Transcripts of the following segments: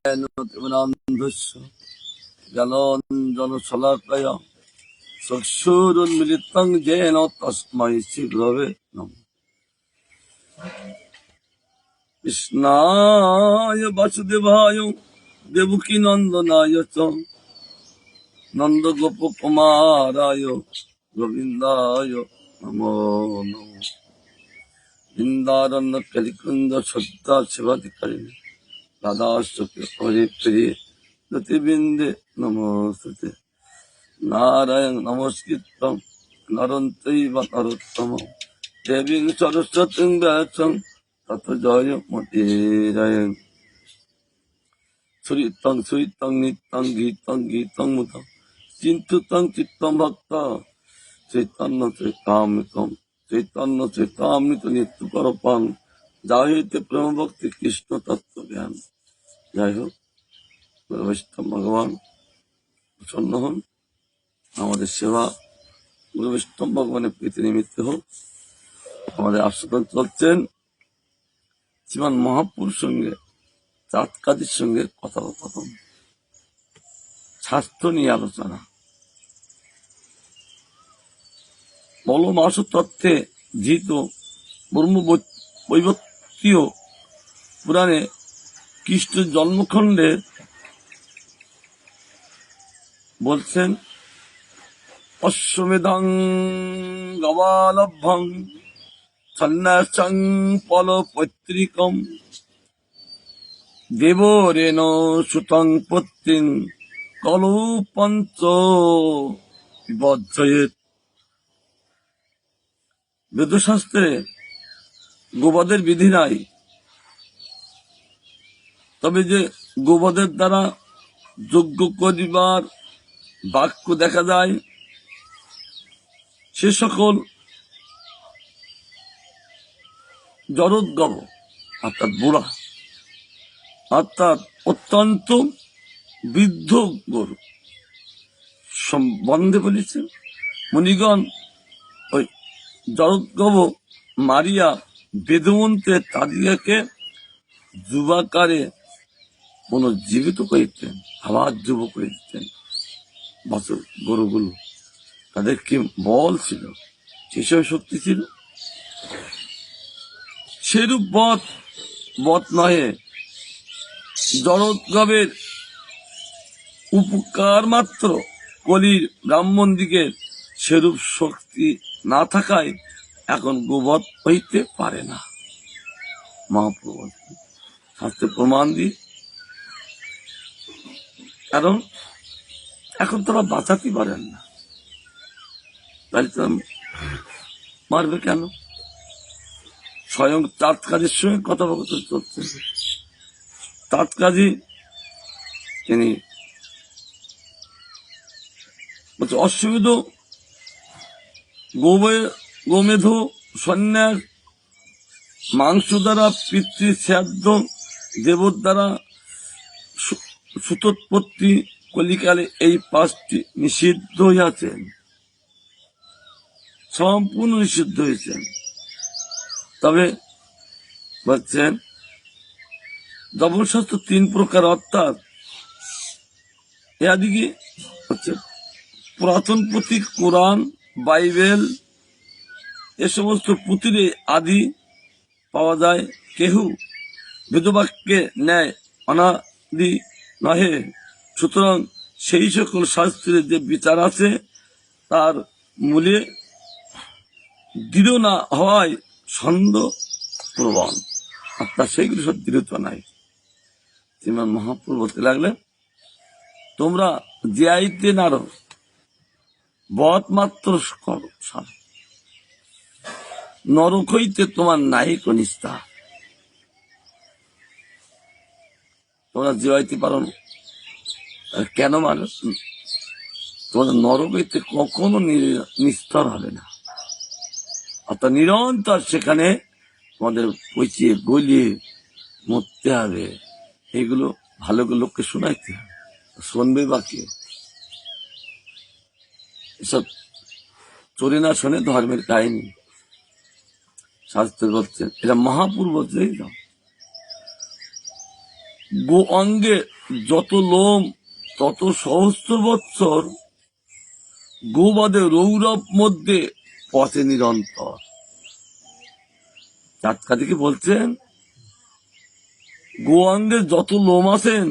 জ্ঞানতিমিরান্ধস্য জ্ঞানাঞ্জনশলাকয়া চক্ষুरुन्मिलितं येन तस्मै श्रीगुरवे नमः। कृष्णाय वासुदेवाय देवकीनन्दनाय च नन्दगोपकुमाराय गोविन्दाय नमो नमः। वृन्दारण्यकलिकुञ्ज सद्दा शिवाधिकारिणे राधास्तुते हरे प्रिये रतिबिन्दे नमोस्तुते। नारायण नमस्कृतं नरं चैव नरोत्तमं देवीं सरस्वतीं व्यासं ततो जयमुदीरये। सुरितं सुरितं नित्यं गीतं गीतं मुदं चिन्तुतं चित्तं भक्ता चैतन्य चैतामृतं चैतन्य चैतामृत नित्यकरपां जायते प्रेम भक्ति कृष्ण तत्व ज्ञान। जय हो वैष्णव भगवान प्रसन्न हन, আমাদের সেবা গুরু বৈষ্ণব ভগবানের প্রীতি নিমিত্ত হোক। আমাদের আস্বাদন চলছেন শ্রীমান মহাপুর সঙ্গে চাঁদ কাজীর সঙ্গে কথোপকথন, স্বাস্থ্য নিয়ে আলোচনা। বলমাস তত্ত্বে ধৃত ব্রহ্মবৈবর্তীয় পুরাণে কৃষ্ণের জন্মখণ্ডে বলছেন অশ্বমেধাং গবালভ্যং সন্ন্যাসং ফলপৈতৃকম দেবরেণ সুতং পত্নীং কলৌ পঞ্চ বিবর্জয়েৎ। বেদশাস্ত্রে গোবধের বিধি নাই, তবে যে গোবধের দ্বারা যজ্ঞ করিবার বাক্য দেখা যায়, সে সকল জরোদ্গব অর্থাৎ বুড়া অর্থাৎ অত্যন্ত বৃদ্ধ গরু সম্বন্ধে বলেছে। মুনিগণ ওই জরোদ্গব মারিয়া বেদমন্ত্রে তাদিয়াকে যুবাকারে পুনর্জীবিত করে দিতেন, আবার যুব করে দিতেন। বছর গরুগুলো তাদের কি বল ছিল, সেসব শক্তি ছিল। সেরূপ বধ নহে, জরোদ্গবের উপকার মাত্র কলির ব্রাহ্মণ দিকের সেরূপ শক্তি না থাকায় এখন গোবধ হইতে পারে না। মহাপ্রভু শাস্ত্রে প্রমাণ দিই, কারণ এখন তারা বাঁচাতে পারেন না, তাহলে তো মারবে কেন? স্বয়ং চাঁদ কাজীর সঙ্গে কথোপকথন চলছে। চাঁদ কাজী তিনি বলছে অশ্বমেধ গোমেধ সন্ন্যাস মাংস দ্বারা পিতৃশ্রাদ্ধ দেবর দ্বারা সুতোৎপত্তি কলিকালে এই পাঁচটি নিষিদ্ধ হইয়াছেন, সম্পূর্ণ নিষিদ্ধ হয়েছেন। তবে বলছেন ধর্মশাস্ত্র তিন প্রকার, অর্থাৎ এদিকে হচ্ছে পুরাতন পুঁথি কোরআন, বাইবেল, এ সমস্ত পুঁথির আদি পাওয়া যায়। কেহু বেদবাক্যে ন্যায় অনাদি নহে, সুতরাং সেই সকল শাস্ত্রের যে বিচার আছে তার মূলে দৃঢ় না হওয়ায় সন্দেহ প্রবণ, অর্থাৎ সেইগুলি সব দৃঢ়তা নাই। শ্রীমান মহাপ্রভু বলতে লাগলেন, তোমরা জিয়াইতে নারো, বধ মাত্র করো, নরক হইতে তোমার নাই কনিষ্ঠা। তোমরা জিয়াইতে পারো না, কেন মানুষ? তোমাদের নরক হইতে কখনো নিস্তর হবে না, অর্থাৎ নিরন্তর সেখানে তোমাদের পচিয়ে গলিয়ে মরতে হবে। এগুলো ভালো লোককে শোনাইতে হবে, শুনবে বা কে? এসব চোরে না শোনে ধর্মের কাহিনী। শাস্ত্র বলছেন, এটা মহাপুর বলছে। গো অঙ্গে যত লোম তত সহস্র বৎসর, গোবাদে রৌরব মধ্যে পথে নিরন্তর। চাটকাদিকে বলছেন গো অঙ্গে যত লোম আছেন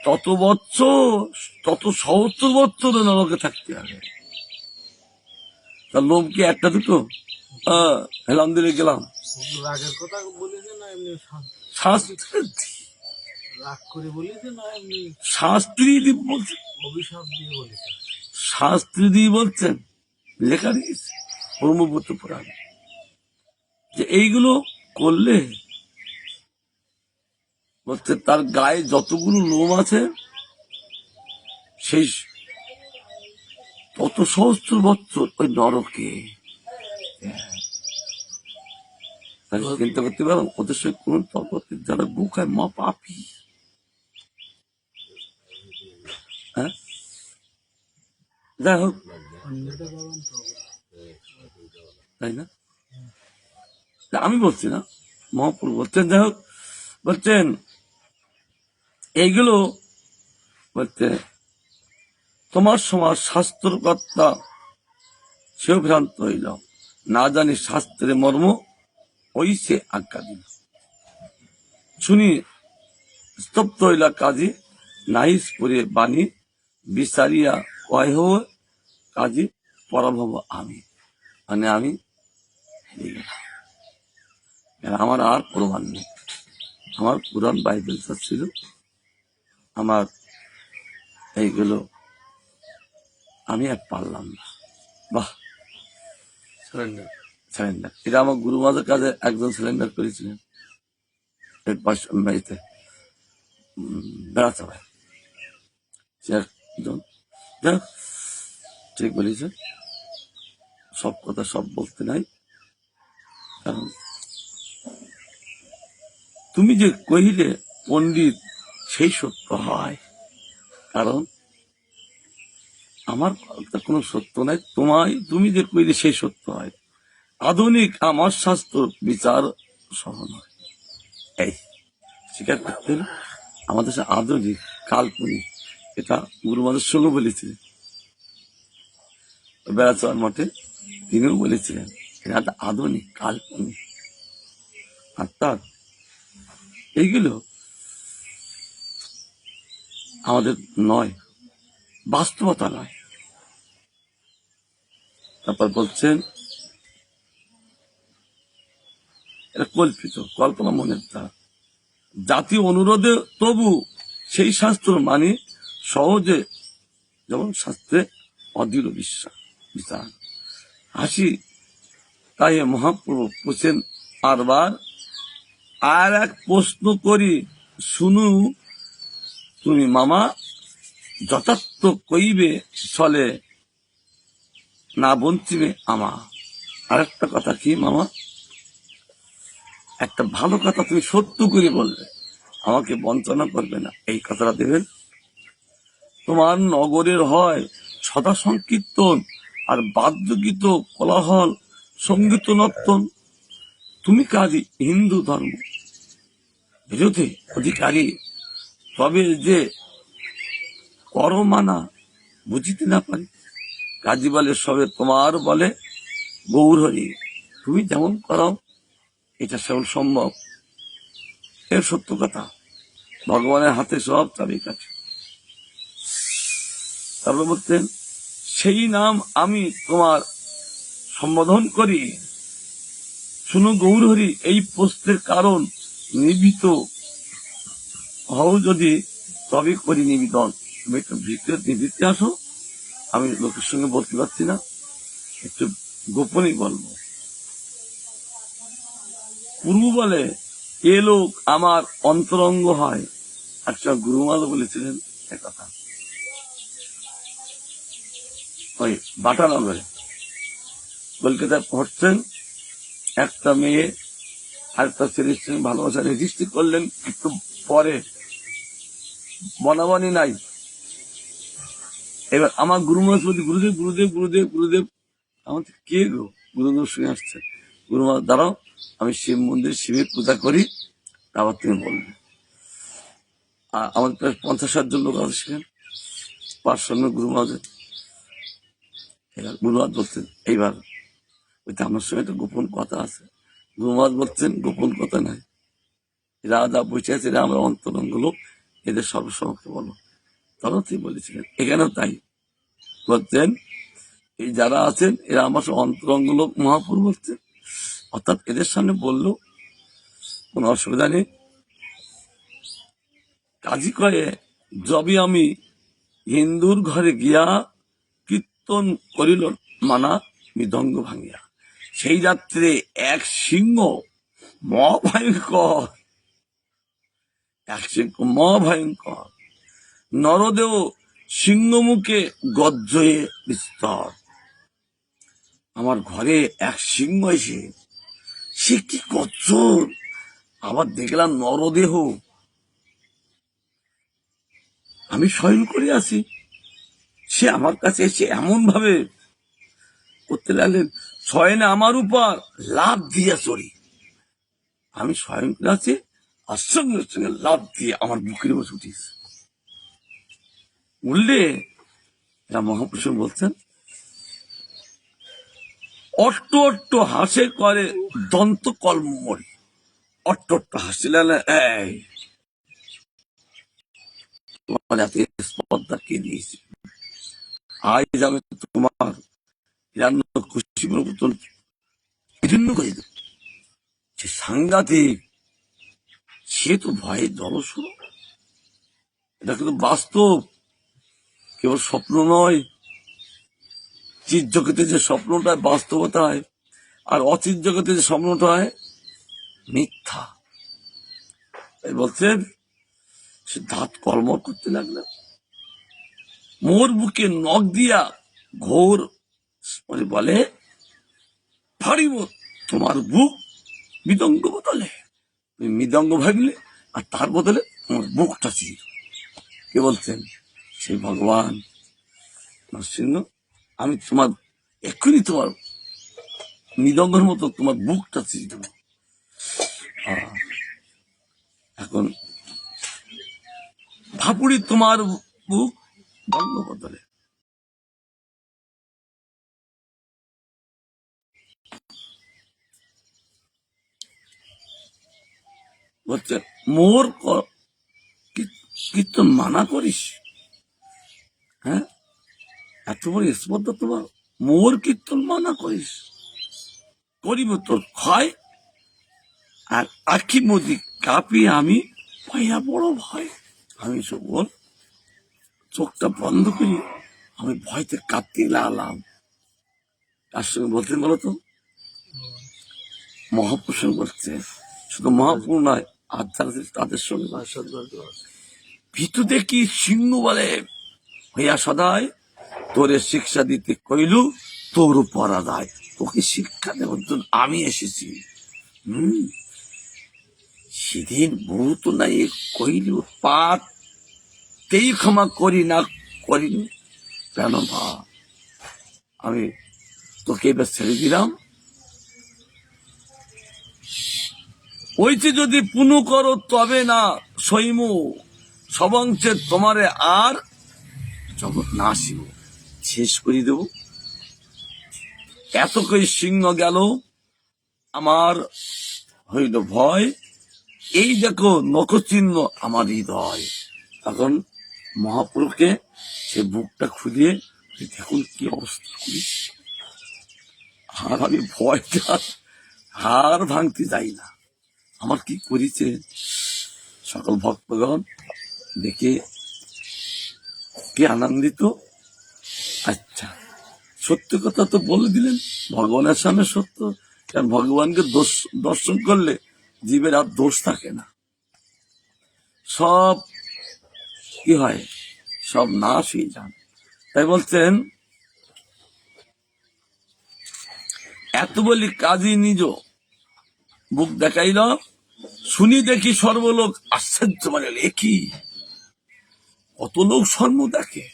তত বৎসর, তত সহস্র বৎসর নরকে থাকতে হবে। তার লোম কি একটা দুটো? হেলাম দিলে গেলাম। রাগের কথা বলেছে না এমনি শাস্ত্রে রাগ করে বলেছে না এমনি শাস্ত্রী বলছেন, অভিশাপ দিয়ে বলেছে? শাস্ত্রী দিয়ে বলছেন, লেখা দিয়েছে ব্রহ্মপুত্র পুরাণ, যে এইগুলো করলে বলছে তার গায়ে যতগুলো লোম আছে সেই তত সহস্র বৎসর ওই নরকে। চিন্তা করতে পারো ওদের সঙ্গে কোন তর্ক, যারা গু খায় মা পাপি। হ্যাঁ, যাই হোক, তাই না? আমি বলছি না, মহাপুর বলছেন। যাই হোক, বলছেন এইগুলো বলতে তোমার সমাজ শাস্ত্রকর্তা সেও ভ্রান্ত হইল, না জানি শাস্ত্রের মর্ম ওই সে আজ্ঞা দিল। শুনি স্তব্ধ হইলা কাজী, নাহিস করে বাণী বিচারিয়া কয় কাজী পরাভব আমি, মানে আমি হেরে গেলাম, আমার আর প্রমাণ নেই। আমার পুরাণ বাইবেলটা ছিল, আমার এইগুলো আমি আর পারলাম না। বাহ, সারেন্ডার। এটা আমার গুরু মাঝের কাজে একজন সিলিন্ডার করেছিলেন বেড়াতে হয়, ঠিক বলেছে। সব কথা সব বলতে নাই, কারণ তুমি যে কহিলে পণ্ডিত সেই সত্য হয়, কারণ আমার কোনো সত্য নাই, তুমি যে কইলে সেই সত্য হয়। আধুনিক আমার শাস্ত্র বিচার সহ নয়, এই স্বীকার করতে হলে আমাদের আধুনিক কাল্পনিক, এটা গুরুমাদের সঙ্গে বলেছিলেন বেড়াচর মঠে, তিনিও বলেছিলেন এটা আধুনিক কাল্পনিক, অর্থাৎ এইগুলো আমাদের নয়, বাস্তবতা নয়। তারপর বলছেন এটা কল্পিত, কল্পনা মনের দ্বারা, জাতীয় অনুরোধে তবু সেই শাস্ত্র মানে সহজে, যেমন শাস্ত্রে অদৃঢ় বিশ্বাস বিচার হাসি। তাই মহাপ্রভু পুছেন আরবার, আর এক প্রশ্ন করি শুনু তুমি মামা, যথার্থ কইবে চলে না বঞ্চিবে আমা। আর একটা কথা কি মামা, একটা ভালো কথা তুমি সত্য করে বলবে, আমাকে বঞ্চনা করবে না, এই কথাটা দেবেন। তোমার নগরের হয় সদা সংকীর্তন আর বাদ্যগীত কোলাহল সঙ্গীত নর্তন, তুমি কাজী হিন্দু ধর্ম বিরোধী অধিকারী, তবে যে করমানা বুঝিতে না পারি। কাজী বলে সবে তোমার বলে গৌর হরি, তুমি যেমন করাও এটা সেমন সম্ভব, এর সত্য কথা। ভগবানের হাতে সব চাবি কাছে। তারপর বলতেন সেই নাম আমি তোমার সম্বোধন করি, শুনো গৌরহরি এই প্রশ্নের কারণ, নির্ভীত হও যদি তবে করি নিবেদন। তুমি একটু নিবৃত্তে আসো, আমি লোকের সঙ্গে বলতে পারছি না, একটু গোপনই বলবো। পূর্ব বলে এ লোক আমার অন্তরঙ্গ হয়, আচ্ছা গুরুমালও বলেছিলেন একথা, ওই বাটানগরে কলকাতায় পড়ছেন, একটা মেয়ে আরেকটা ছেলের সঙ্গে ভালোবাসা রেজিস্ট্রি করলেন, একটু পরে বনাবনি নাই। এবার আমার গুরুমাস বলছি গুরুদেব গুরুদেব গুরুদেব গুরুদেব, আমার কে গো? গুরুদেব শুনে আসছে, গুরুমা দাঁড়াও আমি শিব মন্দির শিবের পূজা করি, তারপর তুমি বলবে। আমাদের প্রায় 50-60 জন লোক আছে সেখানে, 5 গুরু মহারাজ। এবার গুরু মহারাজ বলছেন, এইবার ওইটা আমার সঙ্গে একটা গোপন কথা আছে। গুরু মহারাজ বলছেন, গোপন কথা নাই, এরা যা বসে আছে এরা আমরা অন্তরঙ্গ লোক, এদের সর্বসমক্ষে বলো। তখন তিনি বলেছিলেন, এখানেও তাই বলছেন, এই যারা আছেন এরা আমার অন্তরঙ্গ লোক মহাপুর বলছেন, অর্থাৎ এদের সামনে বললো কোনো অসুবিধা নেই। কাজী কয়ে, যবে আমি হিন্দুর ঘরে গিয়া কীর্তন করিল মানা মৃদঙ্গ ভাঙিয়া, সেই রাত্রে এক সিংহ মহাভয়ঙ্কর, এক সিংহ মহাভয়ঙ্কর নরদেব সিংহমুখে গর্জয়ে বিস্তর। আমার ঘরে এক সিংহ এসে সে কি গর্জন, আবার দেখলাম নরদেহ, আমি শয়ন করে আছি, সে আমার কাছে এসে এমন ভাবে করতে লাগলেন, শয়নে আমার উপর লাফ দিয়ে চড়ি, আমি শয়ন করে আছি আর সঙ্গে সঙ্গে লাফ দিয়ে আমার বুকের বসে উঠিস। উঠলে এরা মহাপুরুষ বলছেন, অট্ট অট্ট হাসে করে দন্ত কলমরি, অট্ট অট্ট হাসতে লাগলেন, এই তোমার এত স্পর্ধা কে দিয়েছে, আজ আমি তোমার হিরণ্য খুশি মতন বিভিন্ন করে দেব। সে সাংঘাতিক, সে তো ভয়ে জলস্বর, এটা কিন্তু বাস্তব, কেবল স্বপ্ন নয়। চিৎ জগতে যে স্বপ্নটা বাস্তবতা হয়, আর অচিৎ জগতে যে স্বপ্নটা হয় মিথ্যা। তাই বলছেন, সে দাঁত কলমল করতে লাগলো, মোর বুকে নখ দিয়া ঘোর বলে, ফাড়িব তোমার বুক মৃদঙ্গ বদলে, তুমি মৃদঙ্গ ভাবলে আর তার বদলে তোমার বুকটা ছিল। কে বলছেন? সেই ভগবান নরসিংহ, আমি তোমার এক্ষুনি তোমার মৃদঙ্গের মতো তোমার বুকটা ছিল। এখন ভাপুড়ি তোমার বুক দণ্ড বদলে। বলছে, মোর কীর্তন মানা করিস, হ্যাঁ এত বড় স্পর্ধা তোমার, মোর কীর্তন মানা করিস, করিব তোর ক্ষয়, আর আখি মদি কাঁপি আমি পাইয়া বড় ভয়। আমি সকল চোখটা বন্ধ করি, আমি ভয়তে কাঁপতে লাগলাম। তার সঙ্গে বলতেন বলতো, মহাপুরুষ বলছে, শুধু মহাপুরুষ নয়, আধ্যাত্মিক তাদের সঙ্গে ভীতু দেখি সিংহ বলে, হইয়া সদায় তোরে শিক্ষা দিতে কইলু তোর পরাদায়, তোকে শিক্ষা দেওয়ার জন্য আমি এসেছি। সেদিন বহু তো নাই কইলি উৎপাত, তেই ক্ষমা করি না করিনি কেন ভা, আমি তোকে এবার ছেড়ে দিলাম, ওইটি যদি পুনঃ করো তবে না সইম, সবংশে তোমারে আর জগৎ না আসিব, শেষ করে দেব। এত কই সিংহ গেল, আমার হইল ভয়, এই দেখো নখচিহ্ন আমার হৃদয়। তখন মহাপুরুষকে সে বুকটা খুলিয়ে, দেখুন কি অবস্থা করিস, আর আমি ভয়টা হার ভাঙতে যাই না, আমার কি করিছে। সকল ভক্তগণ দেখে কি আনন্দিত। আচ্ছা, সত্য কথা তো বলে দিলেন, ভগবানের সামনে সত্য, কারণ ভগবানকে দর্শন করলে জীবের আর দোষ থাকে না, সব কি হয়, সব নাশ হয়ে যান। তাই বলছেন, এত বলি কাজী নিজ বুক দেখাইল, শুনি দেখি সর্বলোক আশ্চর্য, মানে একই কত লোক স্বর্ণ দেখে,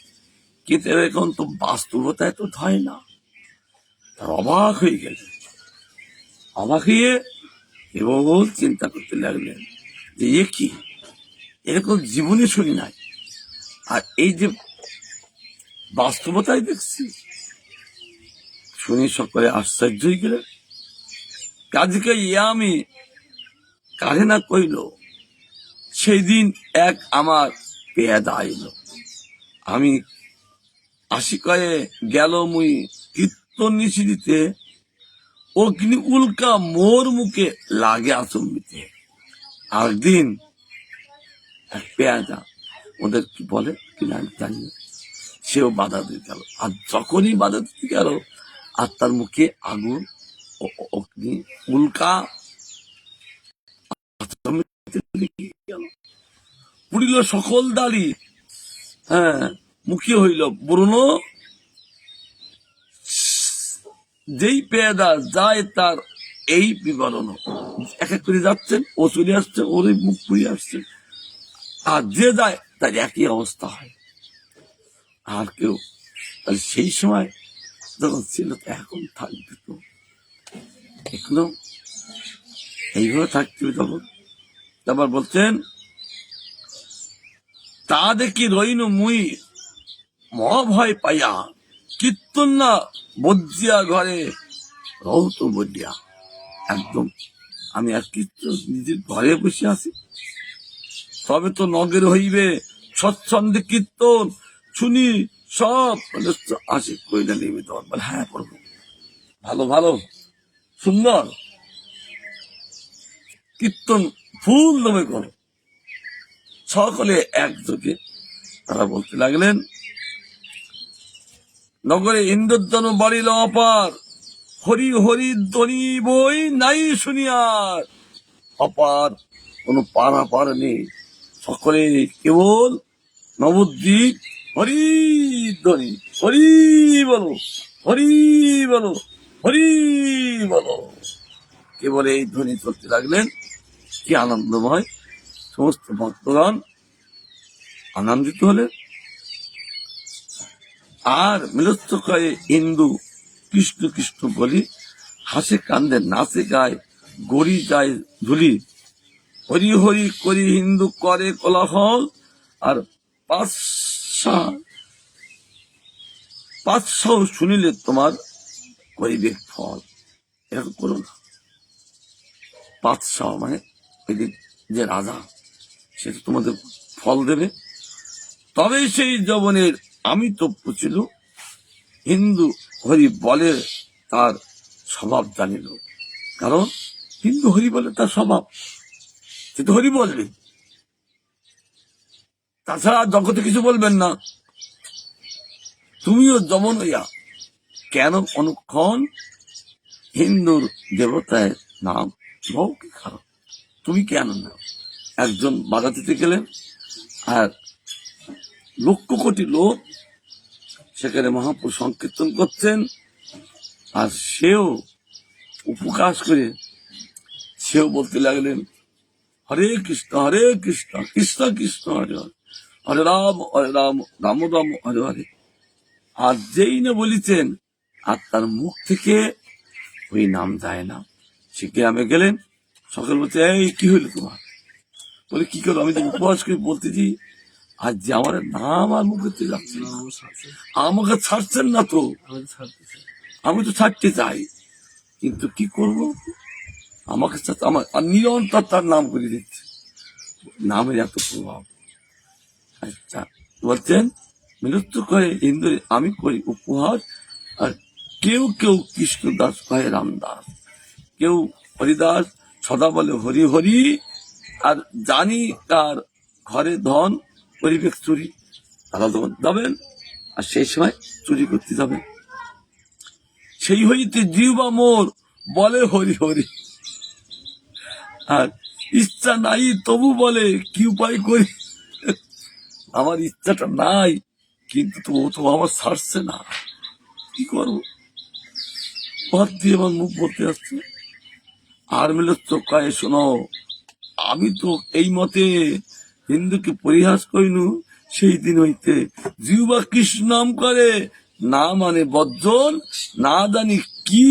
কিন্তু এখন তো বাস্তবতায় তো হয় না। তার অবাক হয়ে গেলেন, অবাক হয়ে কেবল চিন্তা করতে লাগলেন যে এ কি, এরকম জীবনে শুনি নাই। আর এই যে বাস্তবতায় দেখছি, শুনি সকলে আশ্চর্য হয়ে গেলে। কাজকে আমি কারে না কইল, সেই দিন এক আমার পেয়াদা আইল। আমি আসি কয়ে গেল মুই কীর্তন নিশি দিতে, অগ্নি উল্কা মোর মুখে লাগে আচম্বিতে। একদিন এক পেয়াদা, ওদের কি বলে কি না জানি না, সেও বাধা দিতে গেল। আর যখনই বাধা দিতে গেল, আর তার মুখে আগুন অগ্নি উল্কা পুড়িল সকল দাড়ি। হ্যাঁ, মুখে হইল ব্রণ। যেই পেয়াদা যায় তার এই বিবরণ, এক এক করে যাচ্ছেন, ও চলে আসছে, ওর মুখ পুড়িয়ে আসছে। আর যে যায় তার একই অবস্থা হয়। আর কেউ তাহলে সেই সময় যখন ছিল, এখন থাকবে তো এখনো এইভাবে থাকতে হবে তখন। তারপর বলছেন, তা দেখি রইনু মুই মহাভয় পাইয়া, কীর্তন না বজ্জিয়া ঘরে রৌত বলিয়া। একদম আমি আর কীর্তন নিজের ঘরে বসে আছি, তবে তো নগের হইবে সচ্ছন্দে কীর্তন শুনি সব আসে কইলে নিয়মিত। বলে হ্যাঁ পড়বো, ভালো ভালো সুন্দর কীর্তন ফুল দমে করো। সকলে একযোগে তারা বলতে লাগলেন, নগরে ইন্দ্রধনু বাড়িল অপার, হরি হরি ধ্বনি বই নাই শুনিয়ার। অপার কোন পারাপার নেই, সকলে কেবল নবদ্বীপ হরি ধ্বনি, হরি বলো হরি বলো হরি বলো, কেবল এই ধ্বনি চলতে লাগলেন। কি আনন্দময়! সমস্ত ভক্তগণ আনন্দিত হলেন। আর মিলস্থকায়ে হিন্দু কৃষ্ণ কৃষ্ণ বলি, হাসে কান্দে নাচে গায় গড়ি যায় ধুলি। হরি হরি করি হিন্দু করে কোলাহল, আর পাঁচশো শুনিলে তোমার করিবে ফল। এরকম করো না। পাঁচশো মানে ওই যে রাজা, সে তো তোমাদের ফল দেবে। তবে সেই যবনের আমি তপ্য ছিল, হিন্দু হরি বলে তার স্বভাব জানিল। কারণ হিন্দু হরি বলে তার স্বভাব, সে তো হরি বলবে, তাছাড়া জগতে কিছু বলবেন না। তুমিও যমন হইয়া কেন অনুক্ষণ হিন্দুর দেবতায় নাম লও কি খারাপ? তুমি কেন না? একজন বাধা দিতে গেলেন, আর লক্ষ কোটি লোক সেখানে মহাপুরুষ সংকীর্তন করছেন, আর সেও উপকাশ করে সেও বলতে লাগলেন, হরে কৃষ্ণ কৃষ্ণ কৃষ্ণ হরে হরে, হরে রাম রাম রাম হরে হরে। আর যেই না বলিছেন, আর তার মুখ থেকে ওই নাম যায় না। সে গ্রামে গেলেন, সকল বলছে, এই কি হইল তোমার? বলে কি করো? আমি তো উপবাস করে বলতেছি, আর যে আমার নাম আর মুখে যাচ্ছে না, আমাকে ছাড়ছেন না তো। আমি তো ছাড়তে চাই, কিন্তু কি করব? আমাকে আমার নিরন্তর তার নাম করে দিচ্ছে, নামের এত প্রভাব। আচ্ছা বলছেন, মৃত্যু করে ইন্দ্র আমি করি উপহার। আর কেউ কেউ কৃষ্ণদাস কয় রামদাস, কেউ হরিদাস, সদা বলে হরি হরি। আর জানি তার ঘরে ধন পরিবেশ চুরি, তারা তখন যাবেন, আর সেই সময় চুরি করতে যাবেন। সেই হইতে জিহ্বা মোর বলে হরি হরি, আর ইচ্ছা নাই তবু বলে কি উপায় করি। আমার ইচ্ছাটা নাই, কিন্তু ও তো আমার ছাড়ছে না, কি করবো? পথ দিয়ে আমার মুখ বলতে আসছে। আর মিলে চোখায় শোনো, আমি তো এই মতে হিন্দুকে পরিহাস করিনু। সেই দিন হইতে জিহ্বা কৃষ্ণ নাম করে, না মানে বর্জন, না জানি কি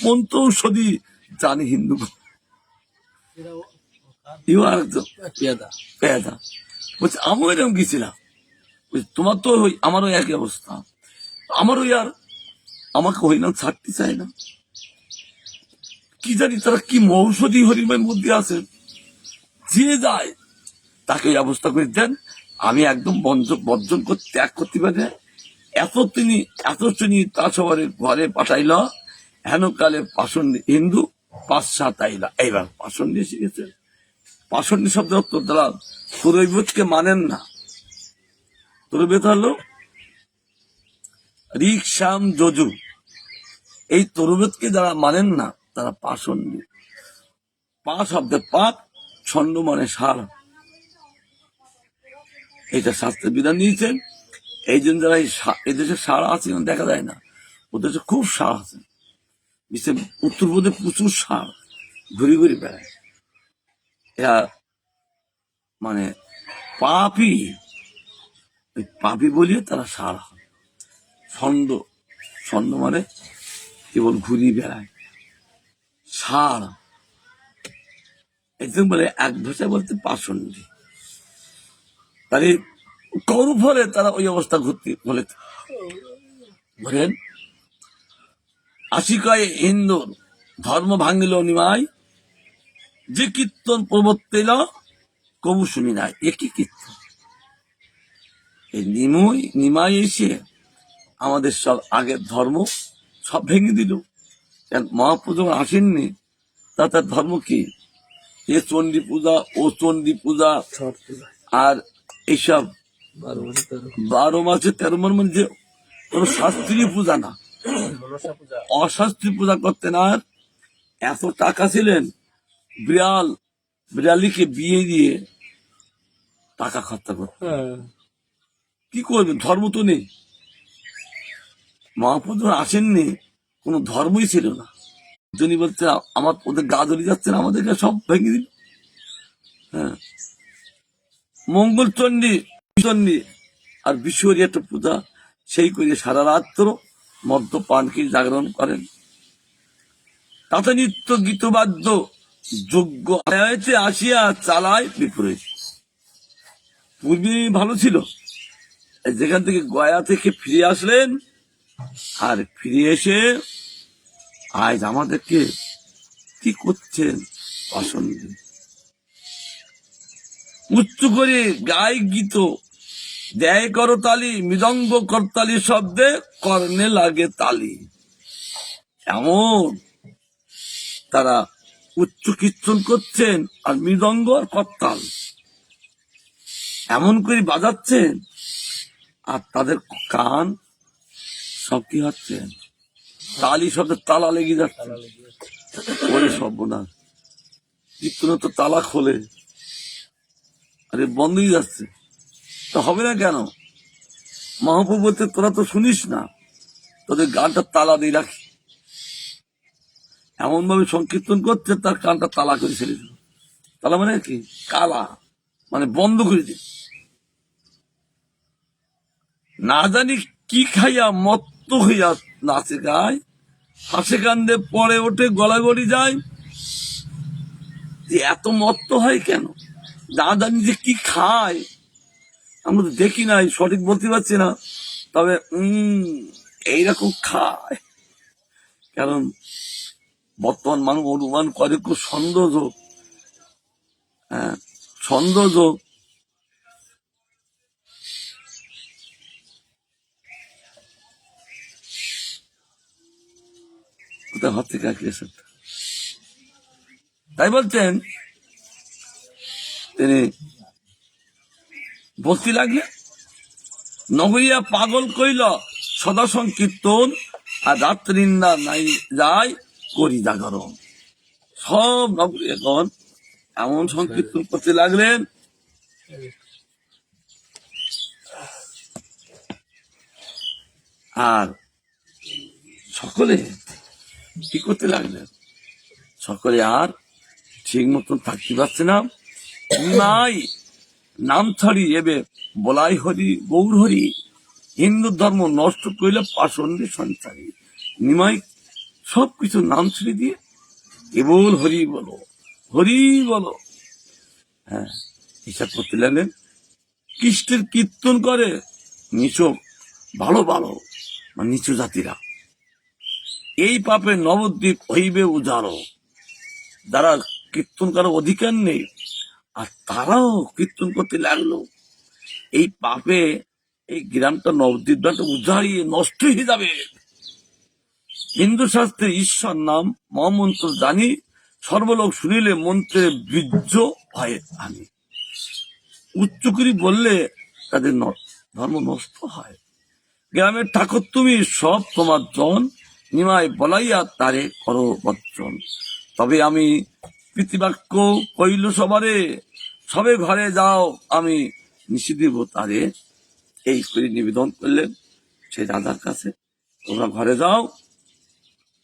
মন্ত্র ঔষধি জানি হিন্দু। ইউ আর একজন পেয়াদা। বলছে আমিও এরকম গেছিলাম। বলছে, তোমার তো আমারও একই অবস্থা, আমারও আর আমাকে হইলাম ছাড়তে চায় না। কি জানি তারা কি মৌষধি হরিমের মধ্যে আছে, যে যায় তাকে এই অবস্থা করে দেন। আমি একদম বর্জন করতে ত্যাগ করতে পারে এত তিনি তা সবার ঘরে পাঠাইল, হেন কালে পাষণ্ড হিন্দু পাশ্চাৎ আইলা। এইবার পাষণ্ড এসে গেছে। পাষণ্ড শব্দ অর্থ তারা তরৈবতকে মানেন না। তরৈবত হলো ঋক শ্যাম যজু, এই তরুবেদকে যারা মানেন না তারা পাষণ্ডী। পা শব্দে পাপ, ছন্দ মানে সার, এটা শাস্ত্রের বিধান নিয়েছেন। এই জন্য যারা এদেশে সার আছে দেখা যায় না, ওদের দেশে খুব সার আছে। বিশেষ উত্তরপ্রদেশে প্রচুর সার ঘুরি ঘুরি বেড়ায়। এরা মানে পাপি, ওই পাপি বলিয়ে তারা সার হয়। ছন্দ, ছন্দ মানে কেবল ঘুরি বেড়ায়, সার একদম বলে এক ভাষায় বলতে পাষণ্ডী। তাহলে করু ফলে তারা ওই অবস্থা ঘুরতে বলে বলেন, আশিকায় হিন্দুর ধর্ম ভাঙিল নিমাই, যে কীর্তন প্রবর্তিল কবু শুনি নাই। একই কীর্তন, এই নিমাই এসে আমাদের সব আগের ধর্ম সব ভেঙে দিল। মহাপ্রভু যখন আসেননি, তার ধর্ম কি? এ চণ্ডী পূজা, ও চণ্ডী পূজা, আর এইসব 12 মাসে 13 মানে যে কোন শাস্ত্রীয় পূজা না, অশাস্ত্রীয় পূজা করতেন। আর এত টাকা ছিলেন, বিড়ালিকে বিয়ে দিয়ে টাকা খরচা করতেন। কি করবেন, ধর্ম তো নেই। মহাপ্রভু আসেননি, কোন ধর্মই ছিল না। যিনি বলছেন আমার ওদের গা ধরে যাচ্ছেন, আমাদেরকে সব ভেঙে দিল। হ্যাঁ, মঙ্গল চণ্ডী আর বিশ্বরী একটা পূজা, সেই করে সারা রাত্র মদ্যপানকে জাগরণ করেন। তাতে নিত্য গীতবাদ্য যোগ্য হয়েছে আসিয়া চালায় বিপরীত। পূর্বে ভালো ছিল, যেখান থেকে গয়া থেকে ফিরে আসলেন, আর ফিরে এসে আজ আমাদেরকে কি করছেন? অসন্দ উচ্চ করে গায় গীত, দেয় করতালি, মৃদঙ্গ করতালি শব্দে কর্ণে লাগে তালি। এমন তারা উচ্চ কীর্তন করছেন, আর মৃদঙ্গ আর করতাল এমন করে বাজাচ্ছেন, আর তাদের কান সব কি হচ্ছে, তালি শব্দের তালা লেগে যাচ্ছে। ওরে সর্বনাশ, কীর্তনে তো তালা খোলে, আরে বন্ধই যাচ্ছে, তো হবে না কেন? মহাপ্রভু বলতে তোরা তো শুনিস না, তোদের গানটা তালা দিয়ে রাখি। এমন ভাবে সংকীর্তন করছে, তার কানটা তালা করে ছেড়ে দিল। তালা মানে কি? কালা, মানে বন্ধ করে দিল। না জানি কি খাইয়া মত্ত হইয়া নাচে গায়, হাসে কান্দে পরে ওঠে গলাগড়ি যায়। এত মত্ত হয় কেন? না জানি যে কি খায়, আমরা তো দেখি নাই, সঠিক বলতে পারছি না, তবে এইরকম খায়। কারণ বর্তমান মানুষ অনুমান করে খুব সন্দেহযোগ। হ্যাঁ, সন্দেহযোগ। হাত থেকে তাই বলছেন, তিনি বলতে লাগলেন, নগরিয়া পাগল কইল সদা সংকীর্তন, আর রাত্রি নাই যায় করি জাগরণ। সব নগরী এখন এমন সংকীর্তন করতে লাগলেন, আর সকলে কি করতে লাগলেন, সকলে আর ঠিক মতন থাকতে পারছে না। নাই নাম ছাড়ি এবে বলাই হরি গৌর হরি, হিন্দু ধর্ম নষ্ট করলে পাষণ্ডে সঞ্চারী। নিমাই সবকিছু নাম ছেড়ে দিয়ে কেবল হরি বলো, হরি বলো। হ্যাঁ, হিসাব করতে লাগলেন। কৃষ্ণের কীর্তন করে নিচু ভালো ভালো মানে নিচু জাতিরা, এই পাপে নবদ্বীপ হইবে উজাড়। যারা কীর্তন করার অধিকার নেই আর তারাও কীর্তন করতে লাগলো, এই পাপে এই গ্রামটা নবদ্বীপ গ্রামটা উজাড়িয়ে নষ্ট হয়ে যাবে। হিন্দু শাস্ত্রে ঈশ্বর নাম মহামন্ত্র জানি, সর্বলোক শুনিলে মন্ত্রে বীর্য হয় আনি। উচ্চ করে বললে তাদের ধর্ম নষ্ট হয়। গ্রামের ঠাকুর তুমি, সব তোমার জন, নিমায় বলাইয়া তারে করো বর্জন। তবে আমি প্রীতিবাক্য কইল সবারে, সবে ঘরে যাও আমি নিষি দিব তারে। এই করে নিবেদন করলেন সেই রাজার কাছে, তোমরা ঘরে যাও,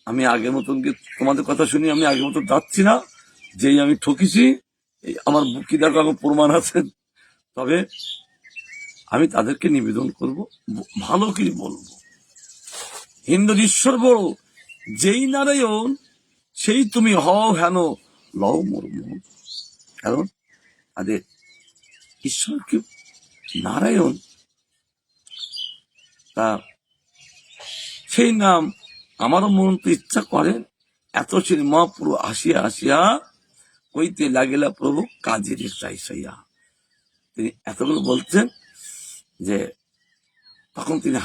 আমি আগের মতন তোমাদের কথা শুনি, আমি আগের মতন যাচ্ছি না, যেই আমি ঠকেছি এই আমার বুকি দেখো এখন প্রমাণ আছেন, তবে আমি তাদেরকে নিবেদন করব, ভালো করে বলবো। হিন্দুর ঈশ্বর বড়, যেই নারায়ণ সেই তুমি হও হেন লও মর্ম। কারণ তাদের ঈশ্বর কি নারায়ণ, তা সেই নাম আমারও মন তো ইচ্ছা করেন। এত শ্রী মহাপ্রভু আসিয়া আসিয়া কইতে লাগিলা প্রভু কাজের চাইসাইয়া। তিনি এতগুলো বলছেন যে তখন তিনি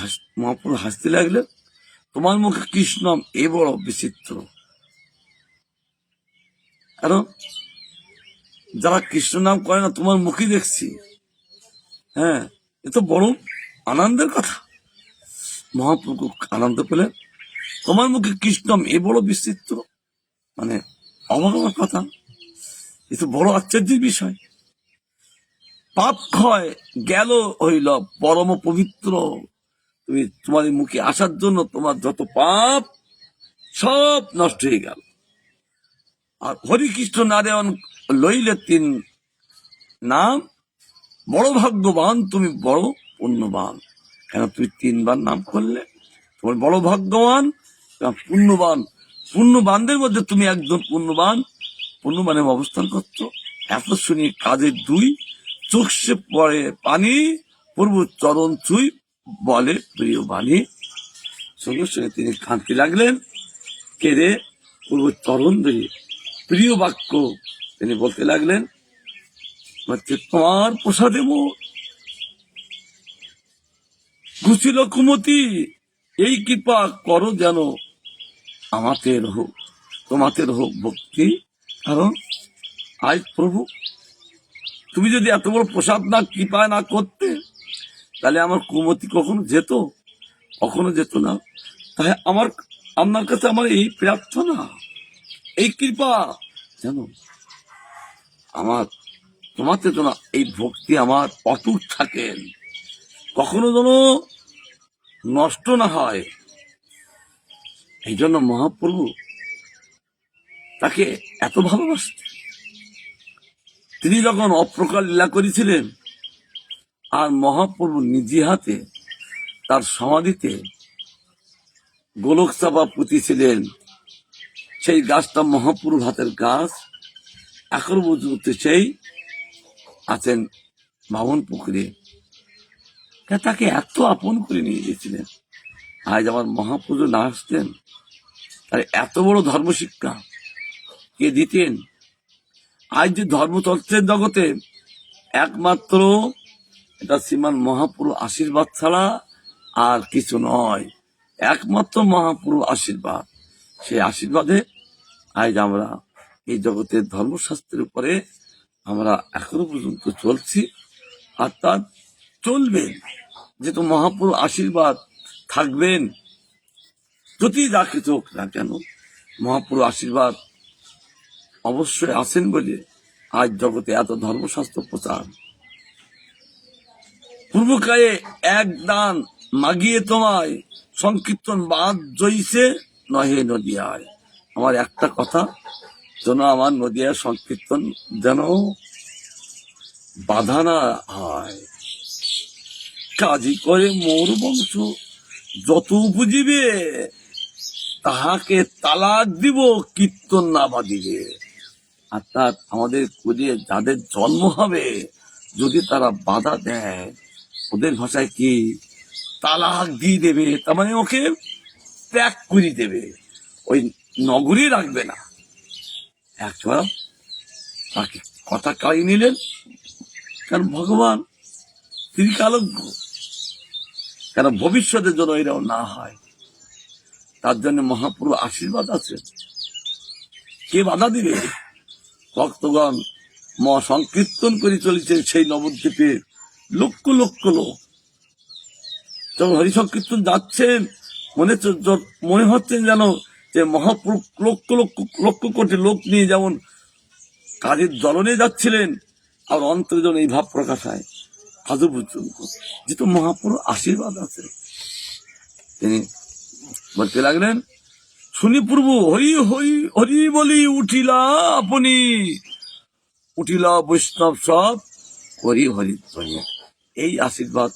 মহাপ্রভু হাসতে লাগলেন, তোমার মুখে কৃষ্ণ এ বড় বিচিত্র। কারণ যারা কৃষ্ণ নাম করে না তোমার মুখে দেখছি, হ্যাঁ এ তো বড় আনন্দের কথা। মহাপ্রভু আনন্দ পেলেন, তোমার মুখে কৃষ্ণ এ বড় বিচিত্র, মানে অবাক কথা, এ তো বড় আশ্চর্যের বিষয়। পাপ ক্ষয় গেল হইল পরম পবিত্র। তুমি তোমার মুখে আসার জন্য তোমার যত পাপ সব নষ্ট হয়ে গেল। আর হরিকৃষ্ণ নারায়ণ লইলে তিন নাম, বড় ভাগ্যবান তুমি, বড় পুণ্যবান। কেন তুমি তিনবার নাম করলে, তোমার বড় ভাগ্যবান পুণ্যবান, পুণ্যবানদের মধ্যে তুমি একজন পুণ্যবান, পুণ্যবানে অবস্থান করছো। এত শুনি কাজের দুই, চোখে পড়ে পানি, পূর্ব চরণ ছুই বলে প্রিয় বাণী। সঙ্গে সঙ্গে তিনি কাঁদতে লাগলেন, কেড়ে পূর্ব চরণ ধরে প্রিয় বাক্য তিনি বলতে লাগলেন, তোমার প্রসাদে মোর ঘুষিল কুমতি, এই কৃপা করো যেন আমাদের হোক, তোমাদের হোক ভক্তি। কারণ আজ প্রভু তুমি যদি এত বড় প্রসাদ না কৃপা না করতে, তাহলে আমার কুমতি কখনো যেত, কখনো যেত না। তাই আমার আপনার কাছে আমার এই প্রার্থনা, এই কৃপা যেন আমার তোমাতে যেন এই ভক্তি আমার অটুট থাকেন, কখনো যেন নষ্ট না হয়। এই জন্য মহাপ্রভু তাকে এত ভালোবাসতেন। তিনি যখন অপ্রকার লীলা করেছিলেন, আর মহাপ্রভু নিজে হাতে তার সমাধিতে গোলক চাপা পুঁতেছিলেন, সেই গাছটা মহাপ্রভুর হাতের গাছ, এখন পর্যন্ত সেই আছেন বামন পুকুরে। তাকে এত আপন করে নিয়ে গেছিলেন। আজ আমার মহাপ্রভু না আসতেন, তার এত বড় ধর্মশিক্ষা কে দিতেন? আজ যে ধর্মতত্ত্বের জগতে একমাত্র এটা শ্রীমান মহাপ্রভু আশীর্বাদ ছাড়া আর কিছু নয়, একমাত্র মহাপ্রভু আশীর্বাদ। সেই আশীর্বাদে আজ আমরা এই জগতের ধর্মশাস্ত্রের উপরে আমরা এখনো পর্যন্ত চলছি, আর তার চলবেন, যেহেতু মহাপ্রভু আশীর্বাদ থাকবেন। যদি যা কিছু হোক না কেন, মহাপ্রভু আশীর্বাদ অবশ্যই আছেন বলে আজ জগতে এত ধর্মশাস্ত্র প্রচার। পূর্বকালে এক দান মাগিয়ে তোমায়, সংকীর্তন বাঁধ জইছে নহে নদিয়ায়। আমার একটা কথা, যেন আমার নদিয়ার সংকীর্তন যেন বাধা না হয়। কাজী করে মোর বংশ যত উপজিবে, তাহাকে তালাক দিব কীর্তন না বাঁধিবে। অর্থাৎ আমাদের কুলে যাদের জন্ম হবে, যদি তারা বাধা দেয়, ওদের ভাষায় কি তালাক দিয়ে দেবে, তার মানে ওকে ত্যাগ করে দেবে, ওই নগরী রাখবে না। একবার তাকে কথা কাই নিলেন, কারণ ভগবান ত্রিকালজ্ঞ, কারণ ভবিষ্যতের জন্য এরাও না হয়, তার জন্য মহাপ্রভু আশীর্বাদ আছে। কে বাধা দিবে? ভক্তগণ সংকীর্তন করে চলেছে সেই নবদ্বীপে লক্ষ লক্ষ লোক। যখন হরি সংকীর্তন যাচ্ছেন, মনে হচ্ছেন যেন যে মহাপ্রভু লক্ষ লক্ষ লক্ষ কোটি লোক নিয়ে যেমন কাজের জ্বলনে যাচ্ছিলেন, আর অন্তরে যেন এই ভাব প্রকাশ হয় আজও পর্যন্ত, যেহেতু মহাপ্রভুর আশীর্বাদ আছে। তিনি বলতে লাগলেন, শুনি প্রভু হরি হরি হরি বলি উঠিলা আপনি, উঠিলা বৈষ্ণব সব হরি হরি ধ্বনি। এই আশীর্বাদ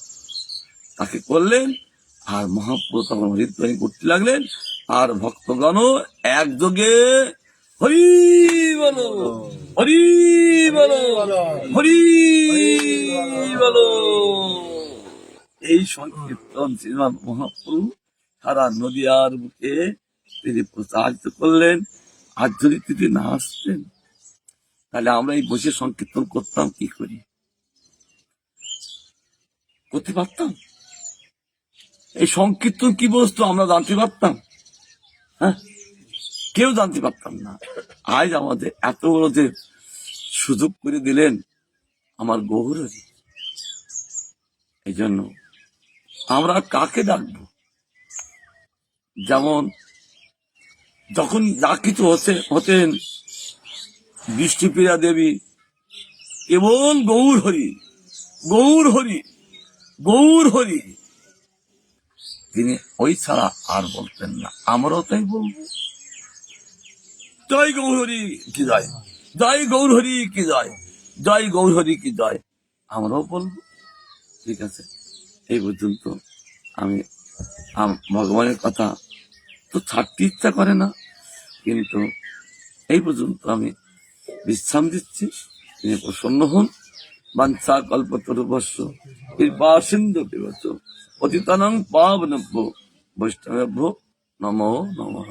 তাকে করলেন, আর মহাপ্রভু তখন হরিধ্বনি করতে লাগলেন, আর ভক্তগণ একযোগে হরি বলো হরি বলো হরি বলো। এই সংকীর্তন শ্রীমান মহাপ্রভু সারা নদিয়ার বুকে তিনি প্রচারিত করলেন। আর যদি তিনি না আসতেন, তাহলে আমরা এই বসে সংকীর্তন করতাম কি করি? করতে পারতাম? এই সংকীর্তন কি বস্তু আমরা জানতে পারতাম? হ্যাঁ, কেউ জানতে পারতাম না। আজ আমাদের এত বড় যে সুযোগ করে দিলেন আমার গৌরী। এই জন্য আমরা কাকে ডাকবো? যেমন যখন যা কিছু হতেন বৃষ্টিপ্রিয়া দেবী কেবল গৌর হরি গৌর হরি গৌর হরি, তিনি ওই ছাড়া আর বলতেন না। আমরাও তাই বলবো, জয় গৌর হরি কি জয়, জয় গৌর হরি কি জয়, জয় গৌর হরি কি জয়, আমরাও বলবো। ঠিক আছে, এই পর্যন্ত আমি ভগবানের কথা তো ছাড়তে ইচ্ছা করে না, কিন্তু এই পর্যন্ত আমি বিশ্রাম দিচ্ছি। তিনি প্রসন্ন হন। বাঞ্ছা কল্পতরুভস্য কৃপা সিন্ধু পিবচ পতিতানাং পাবনেভ্যো বৈষ্ণবেভ্যো নমো নমঃ।